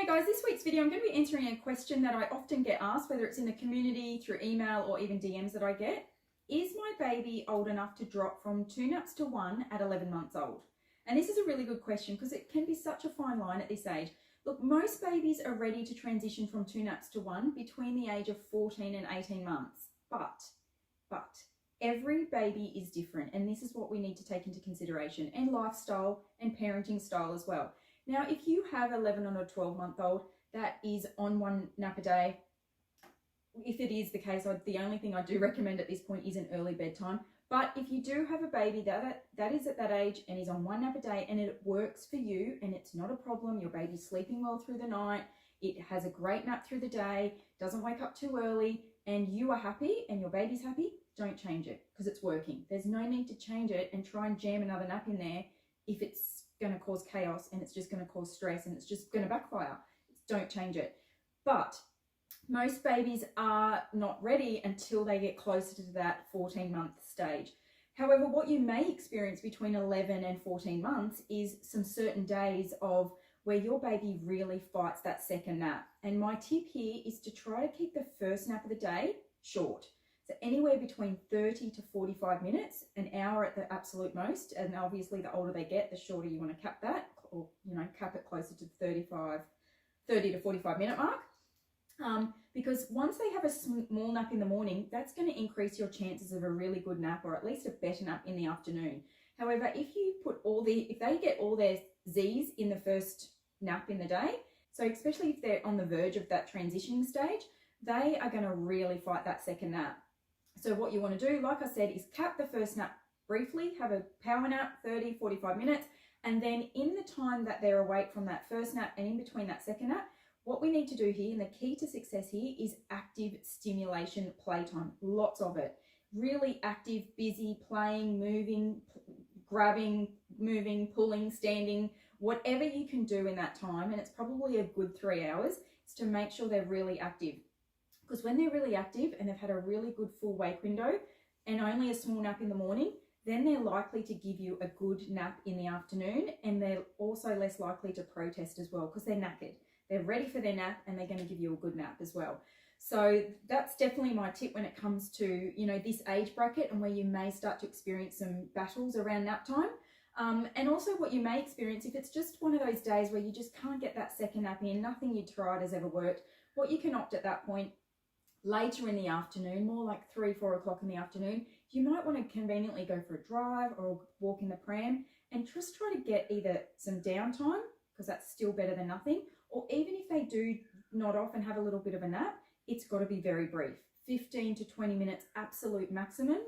guys, this week's video I'm going to be answering a question that I often get asked, whether it's in the community, through email or even DMs that I get. Is my baby old enough to drop from 2 naps to 1 at 11 months old? And this is a really good question because it can be such a fine line at this age. Look, most babies are ready to transition from 2 naps to 1 between the age of 14 and 18 months. But every baby is different, and this is what we need to take into consideration, and lifestyle and parenting style as well. Now, if you have 11 or a 12-month-old that is on 1 nap a day, if it is the case, the only thing I do recommend at this point is an early bedtime. But if you do have a baby that is at that age and is on 1 nap a day and it works for you and it's not a problem, your baby's sleeping well through the night, it has a great nap through the day, doesn't wake up too early, and you are happy and your baby's happy, don't change it because it's working. There's no need to change it and try and jam another nap in there if it's going to cause chaos and it's just going to cause stress and it's just going to backfire. Don't change it. But most babies are not ready until they get closer to that 14-month stage. However, what you may experience between 11 and 14 months is some certain days of where your baby really fights that second nap. And my tip here is to try to keep the first nap of the day short. So anywhere between 30 to 45 minutes, an hour at the absolute most. And obviously the older they get, the shorter you want to cap that, or, cap it closer to 30 to 45 minute mark. Because once they have a small nap in the morning, that's going to increase your chances of a really good nap, or at least a better nap in the afternoon. However, if they get all their Z's in the first nap in the day, so especially if they're on the verge of that transitioning stage, they are going to really fight that second nap. So what you want to do, like I said, is cap the first nap briefly, have a power nap, 30, 45 minutes, and then in the time that they're awake from that first nap and in between that second nap, what we need to do here, and the key to success here, is active stimulation playtime. Lots of it. Really active, busy, playing, moving, grabbing, moving, pulling, standing, whatever you can do in that time, and it's probably a good 3 hours, is to make sure they're really active. Because when they're really active and they've had a really good full wake window and only a small nap in the morning, then they're likely to give you a good nap in the afternoon, and they're also less likely to protest as well because they're knackered. They're ready for their nap and they're going to give you a good nap as well. So that's definitely my tip when it comes to, this age bracket and where you may start to experience some battles around nap time. And also what you may experience if it's just one of those days where you just can't get that second nap in, nothing you tried has ever worked, what you can opt at that point later in the afternoon, more like 3, 4 o'clock in the afternoon, you might want to conveniently go for a drive or walk in the pram and just try to get either some downtime, because that's still better than nothing, or even if they do nod off and have a little bit of a nap, it's got to be very brief, 15 to 20 minutes absolute maximum,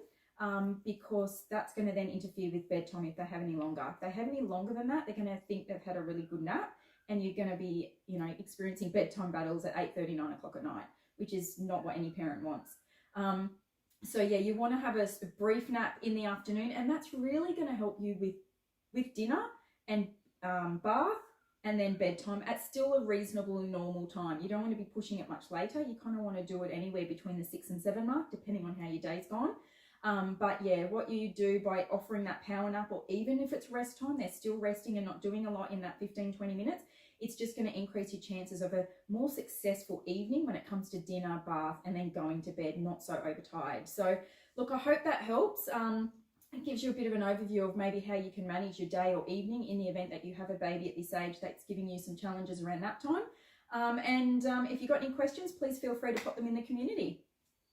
because that's going to then interfere with bedtime if they have any longer. If they have any longer than that, they're going to think they've had a really good nap, and you're going to be, experiencing bedtime battles at 8:30, 9 o'clock at night, which is not what any parent wants. So yeah, you want to have a brief nap in the afternoon, and that's really going to help you with dinner and bath, and then bedtime at still a reasonable and normal time. You don't want to be pushing it much later. You kind of want to do it anywhere between the 6 and 7 mark, depending on how your day's gone. But yeah, what you do by offering that power nap, or even if it's rest time, they're still resting and not doing a lot in that 15, 20 minutes, it's just going to increase your chances of a more successful evening when it comes to dinner, bath, and then going to bed, not so overtired. So look, I hope that helps. It gives you a bit of an overview of maybe how you can manage your day or evening in the event that you have a baby at this age that's giving you some challenges around nap time. If you've got any questions, please feel free to pop them in the community.